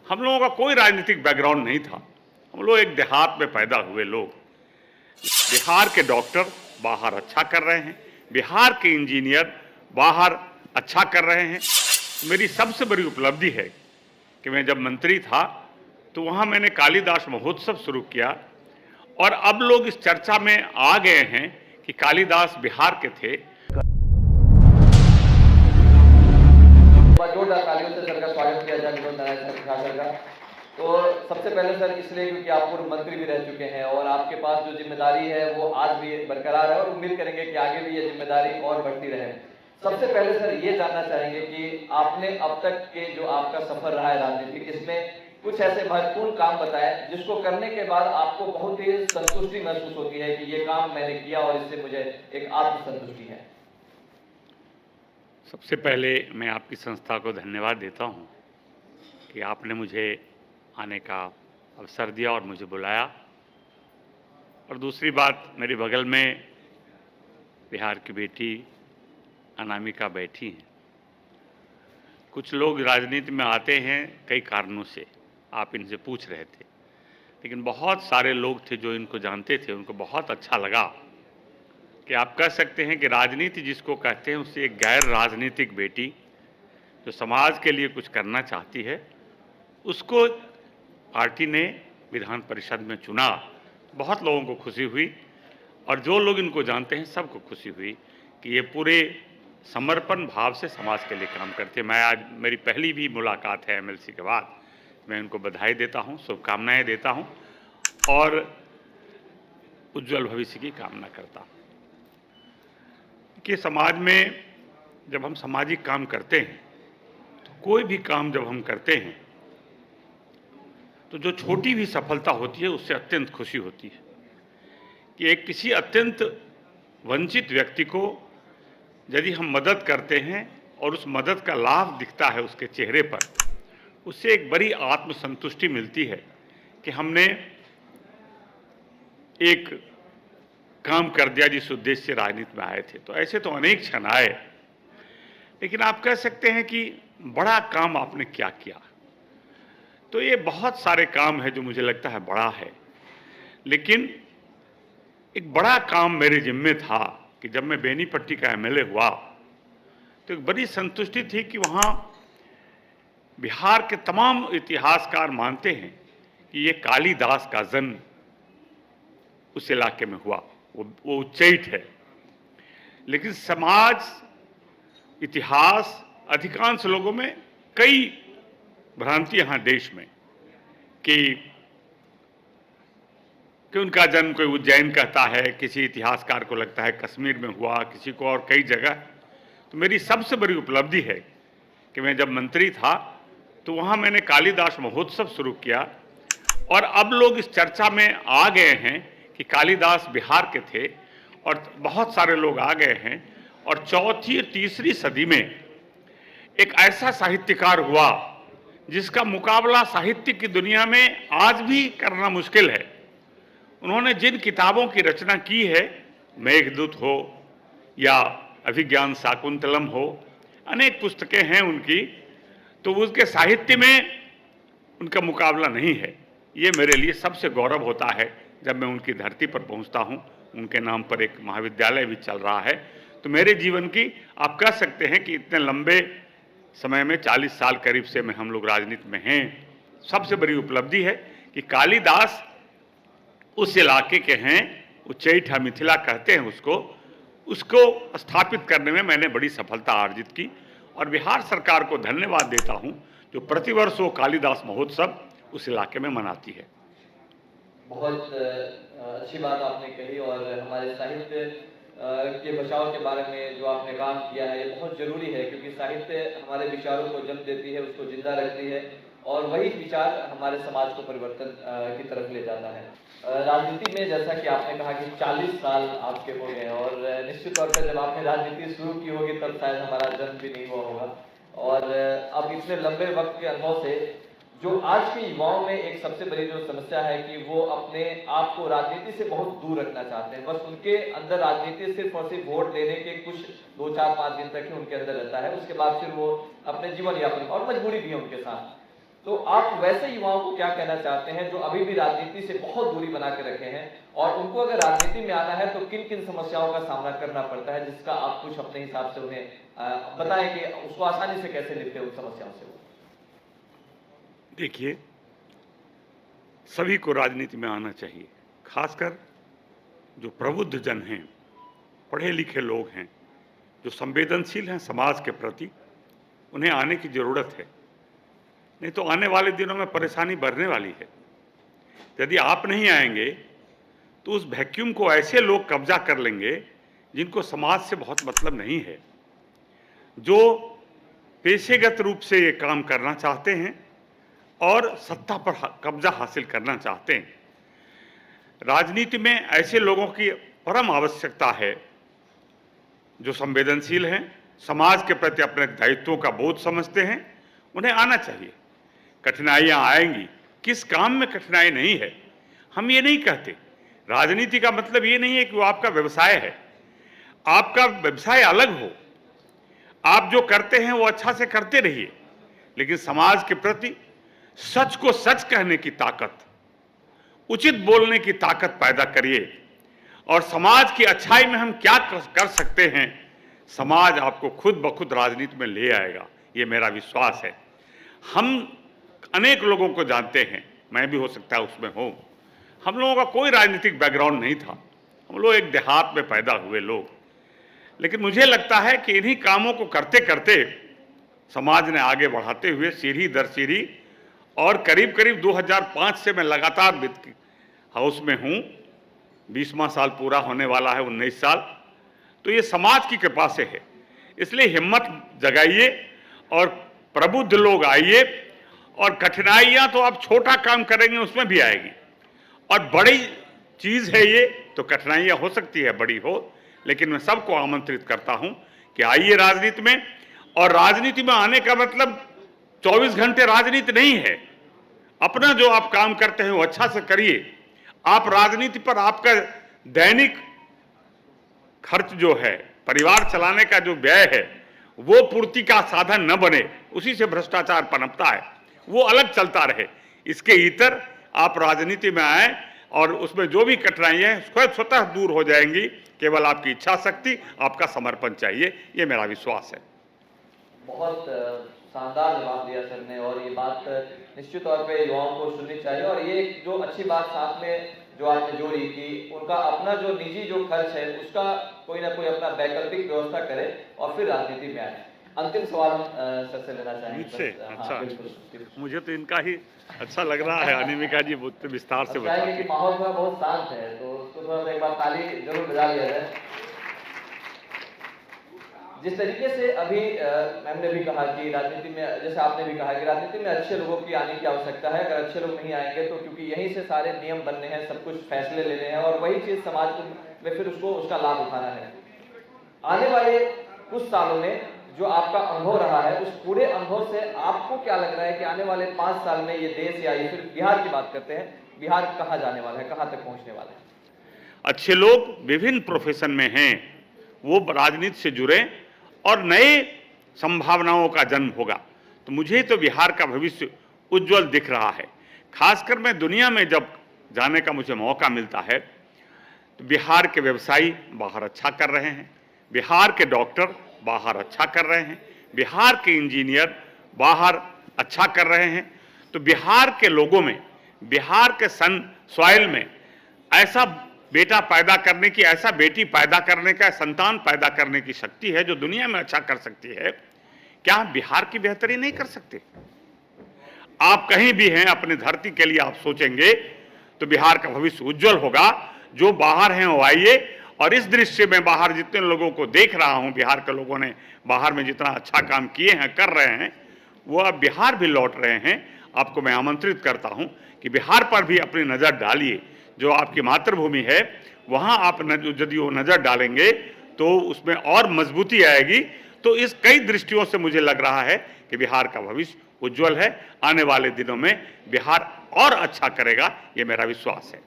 हम लोगों का कोई राजनीतिक बैकग्राउंड नहीं था। हम लोग एक देहात में पैदा हुए लोग। बिहार के डॉक्टर बाहर अच्छा कर रहे हैं, बिहार के इंजीनियर बाहर अच्छा कर रहे हैं। मेरी सबसे बड़ी उपलब्धि है कि मैं जब मंत्री था तो वहाँ मैंने कालिदास महोत्सव शुरू किया और अब लोग इस चर्चा में आ गए हैं कि कालिदास बिहार के थे। जोरदार तालियों से सर का स्वागत किया जाए विनोद नारायण सर का। तो सबसे पहले सर इसलिए क्योंकि आप पूर्व मंत्री भी रह चुके हैं और आपके पास जो जिम्मेदारी है वो आज भी बरकरार है और उम्मीद करेंगे कि आगे भी ये जिम्मेदारी और बढ़ती रहे। सबसे पहले सर ये जानना चाहेंगे कि आपने अब तक के जो आपका सफर रहा है राजनीतिक, इसमें कुछ ऐसे महत्वपूर्ण काम बताए जिसको करने के बाद आपको बहुत ही संतुष्टि महसूस होती है कि ये काम मैंने किया और इससे मुझे एक आत्मसंतुष्टि है। सबसे पहले मैं आपकी संस्था को धन्यवाद देता हूं कि आपने मुझे आने का अवसर दिया और मुझे बुलाया। और दूसरी बात, मेरे बगल में बिहार की बेटी अनामिका बैठी हैं। कुछ लोग राजनीति में आते हैं कई कारणों से, आप इनसे पूछ रहे थे, लेकिन बहुत सारे लोग थे जो इनको जानते थे, उनको बहुत अच्छा लगा कि आप कह सकते हैं कि राजनीति जिसको कहते हैं उससे एक गैर राजनीतिक बेटी जो समाज के लिए कुछ करना चाहती है उसको पार्टी ने विधान परिषद में चुना। बहुत लोगों को खुशी हुई और जो लोग इनको जानते हैं सबको खुशी हुई कि ये पूरे समर्पण भाव से समाज के लिए काम करते हैं। मैं आज मेरी पहली भी मुलाकात है एमएलसी के बाद। मैं उनको बधाई देता हूँ, शुभकामनाएं देता हूँ और उज्जवल भविष्य की कामना करता हूँ कि समाज में जब हम सामाजिक काम करते हैं तो कोई भी काम जब हम करते हैं तो जो छोटी भी सफलता होती है उससे अत्यंत खुशी होती है कि एक किसी अत्यंत वंचित व्यक्ति को यदि हम मदद करते हैं और उस मदद का लाभ दिखता है उसके चेहरे पर, उससे एक बड़ी आत्मसंतुष्टि मिलती है कि हमने एक काम कर दिया जिस उद्देश्य से राजनीति में आए थे। तो ऐसे तो अनेक क्षण आए, लेकिन आप कह सकते हैं कि बड़ा काम आपने क्या किया। तो ये बहुत सारे काम है जो मुझे लगता है बड़ा है, लेकिन एक बड़ा काम मेरे जिम्मे था कि जब मैं बेनीपट्टी का एमएलए हुआ तो एक बड़ी संतुष्टि थी कि वहाँ बिहार के तमाम इतिहासकार मानते हैं कि ये कालिदास का जन्म उस इलाके में हुआ, वो उच्चैठ है। लेकिन समाज, इतिहास, अधिकांश लोगों में कई भ्रांति यहाँ देश में कि उनका जन्म कोई उज्जैन कहता है, किसी इतिहासकार को लगता है कश्मीर में हुआ, किसी को और कई जगह। तो मेरी सबसे बड़ी उपलब्धि है कि मैं जब मंत्री था तो वहाँ मैंने कालिदास महोत्सव शुरू किया और अब लोग इस चर्चा में आ गए हैं कि कालिदास बिहार के थे और बहुत सारे लोग आ गए हैं और चौथी और तीसरी सदी में एक ऐसा साहित्यकार हुआ जिसका मुकाबला साहित्य की दुनिया में आज भी करना मुश्किल है। उन्होंने जिन किताबों की रचना की है, मेघदूत हो या अभिज्ञान शाकुंतलम हो, अनेक पुस्तकें हैं उनकी, तो उसके साहित्य में उनका मुकाबला नहीं है। ये मेरे लिए सबसे गौरव होता है जब मैं उनकी धरती पर पहुंचता हूं। उनके नाम पर एक महाविद्यालय भी चल रहा है। तो मेरे जीवन की आप कह सकते हैं कि इतने लंबे समय में 40 साल करीब से मैं हम लोग राजनीति में हैं, सबसे बड़ी उपलब्धि है कि कालिदास उस इलाके के हैं, उच्चैठ मिथिला कहते हैं उसको स्थापित करने में मैंने बड़ी सफलता अर्जित की और बिहार सरकार को धन्यवाद देता हूं जो प्रतिवर्ष वो कालिदास महोत्सव उस इलाके में मनाती है। बहुत अच्छी बात आपने कही और हमारे साहित्य के बचाव के बारे में जो आपने काम किया है ये बहुत जरूरी है, क्योंकि साहित्य हमारे विचारों को जन्म देती है, उसको जिंदा रखती है और वही विचार हमारे समाज को परिवर्तन की तरफ ले जाता है। राजनीति में जैसा कि आपने कहा कि 40 साल आपके हो गए और निश्चित तौर पर जब आपने राजनीति शुरू की होगी तब शायद हमारा जन्म भी नहीं हुआ होगा और अब इतने लंबे वक्त के अनुभव से जो आज के युवाओं में एक सबसे बड़ी जो समस्या है कि वो अपने आप को राजनीति से बहुत दूर रखना चाहते हैं। बस उनके अंदर राजनीति सिर्फ और सिर्फ वोट लेने के कुछ 2, 4, 5 दिन तक ही उनके अंदर रहता है, उसके बाद फिर वो अपने जीवन यापन और मजबूरी भी है उनके साथ। तो आप वैसे युवाओं को क्या कहना चाहते हैं जो अभी भी राजनीति से बहुत दूरी बना के रखे हैं, और उनको अगर राजनीति में आना है तो किन किन समस्याओं का सामना करना पड़ता है, जिसका आप कुछ अपने हिसाब से उन्हें बताएं कि उसको आसानी से कैसे निपटे उन समस्याओं से? देखिए, सभी को राजनीति में आना चाहिए, खासकर जो प्रबुद्ध जन हैं, पढ़े लिखे लोग हैं, जो संवेदनशील हैं समाज के प्रति, उन्हें आने की ज़रूरत है। नहीं तो आने वाले दिनों में परेशानी बढ़ने वाली है। यदि आप नहीं आएंगे तो उस वैक्यूम को ऐसे लोग कब्जा कर लेंगे जिनको समाज से बहुत मतलब नहीं है, जो पेशेगत रूप से ये काम करना चाहते हैं और सत्ता पर कब्जा हासिल करना चाहते हैं। राजनीति में ऐसे लोगों की परम आवश्यकता है जो संवेदनशील हैं, समाज के प्रति अपने दायित्वों का बोध समझते हैं। उन्हें आना चाहिए। कठिनाइयां आएंगी, किस काम में कठिनाई नहीं है, हम ये नहीं कहते। राजनीति का मतलब ये नहीं है कि वो आपका व्यवसाय है। आपका व्यवसाय अलग हो, आप जो करते हैं वो अच्छा से करते रहिए, लेकिन समाज के प्रति सच को सच कहने की ताकत, उचित बोलने की ताकत पैदा करिए। और समाज की अच्छाई में हम क्या कर सकते हैं, समाज आपको खुद ब खुद राजनीति में ले आएगा, ये मेरा विश्वास है। हम अनेक लोगों को जानते हैं, मैं भी हो सकता है उसमें हूँ। हम लोगों का कोई राजनीतिक बैकग्राउंड नहीं था, हम लोग एक देहात में पैदा हुए लोग, लेकिन मुझे लगता है कि इन्हीं कामों को करते करते समाज ने आगे बढ़ाते हुए सीढ़ी दर सीढ़ी, और करीब करीब 2005 से मैं लगातार वित्त हाउस में हूँ। 20वां साल पूरा होने वाला है, 19 साल। तो ये समाज की कृपा से है। इसलिए हिम्मत जगाइए और प्रबुद्ध लोग आइए, और कठिनाइयाँ तो आप छोटा काम करेंगे उसमें भी आएगी, और बड़ी चीज़ है ये, तो कठिनाइयाँ हो सकती है बड़ी हो, लेकिन मैं सबको आमंत्रित करता हूँ कि आइए राजनीति में। और राजनीति में आने का मतलब 24 घंटे राजनीति नहीं है। अपना जो आप काम करते हैं वो अच्छा से करिए। आप राजनीति पर आपका दैनिक खर्च जो है, परिवार चलाने का जो व्यय है, वो पूर्ति का साधन न बने, उसी से भ्रष्टाचार पनपता है, वो अलग चलता रहे। इसके इतर आप राजनीति में आए और उसमें जो भी कठिनाइयां हैं स्वतः दूर हो जाएंगी। केवल आपकी इच्छा शक्ति, आपका समर्पण चाहिए, ये मेरा विश्वास है। बहुत शानदार जवाब दिया सर ने, और ये बात निश्चित तौर पे युवाओं को सुननी चाहिए। और ये जो अच्छी बात साथ में जो आपने जोड़ी कि उनका अपना जो निजी जो खर्च है उसका कोई ना कोई अपना वैकल्पिक व्यवस्था करे और फिर राजनीति में आए। अंतिम सवाल सर से लेना चाहेंगे मुझसे? अच्छा, हाँ, मुझे तो इनका ही अच्छा लग रहा है। अनिमिका जी बहुत विस्तार से बताएंगे कि माहौल थोड़ा बहुत शांत है, तो उसको थोड़ा सा एक बार ताली जरूर बजा लिया जाए। जिस तरीके से अभी मैम ने भी कहा कि राजनीति में, जैसे आपने भी कहा कि राजनीति में अच्छे लोगों की आने की आवश्यकता है। अगर अच्छे लोग नहीं आएंगे तो क्योंकि यहीं से सारे नियम बनने हैं, सब कुछ फैसले लेने हैं, और वही चीज समाज में फिर उसको उसका लाभ उठाना है। आने वाले कुछ सालों में जो आपका अनुभव रहा है, उस पूरे अनुभव से आपको क्या लग रहा है कि आने वाले 5 साल में ये देश, या ये फिर बिहार की बात करते हैं, बिहार कहाँ जाने वाला है, कहाँ तक पहुंचने वाला है? अच्छे लोग विभिन्न प्रोफेशन में हैं, वो राजनीति से जुड़े और नए संभावनाओं का जन्म होगा। तो मुझे तो बिहार का भविष्य उज्जवल दिख रहा है। खासकर मैं दुनिया में जब जाने का मुझे मौका मिलता है तो बिहार के व्यवसायी बाहर अच्छा कर रहे हैं, बिहार के डॉक्टर बाहर अच्छा कर रहे हैं, बिहार के इंजीनियर बाहर अच्छा कर रहे हैं। तो बिहार के लोगों में, बिहार के सॉइल में ऐसा बेटा पैदा करने की, ऐसा बेटी पैदा करने का, संतान पैदा करने की शक्ति है जो दुनिया में अच्छा कर सकती है। क्या हम बिहार की बेहतरी नहीं कर सकते? आप कहीं भी हैं अपने धरती के लिए आप सोचेंगे तो बिहार का भविष्य उज्जवल होगा। जो बाहर हैं वो आइए, और इस दृश्य में बाहर जितने लोगों को देख रहा हूं, बिहार के लोगों ने बाहर में जितना अच्छा काम किए हैं, कर रहे हैं, वो अब बिहार भी लौट रहे हैं। आपको मैं आमंत्रित करता हूं कि बिहार पर भी अपनी नज़र डालिए। जो आपकी मातृभूमि है वहां आप यदि वो नज़र डालेंगे तो उसमें और मजबूती आएगी। तो इस कई दृष्टियों से मुझे लग रहा है कि बिहार का भविष्य उज्जवल है। आने वाले दिनों में बिहार और अच्छा करेगा, ये मेरा विश्वास है।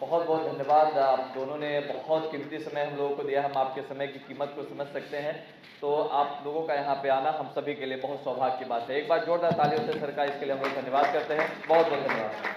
बहुत बहुत धन्यवाद। आप दोनों ने बहुत कीमती समय हम लोगों को दिया। हम आपके समय की कीमत को समझ सकते हैं। तो आप लोगों का यहाँ पे आना हम सभी के लिए बहुत सौभाग्य की बात है। एक बार जोरदार तालियों से सर का इसके लिए हम लोग धन्यवाद करते हैं। बहुत बहुत धन्यवाद।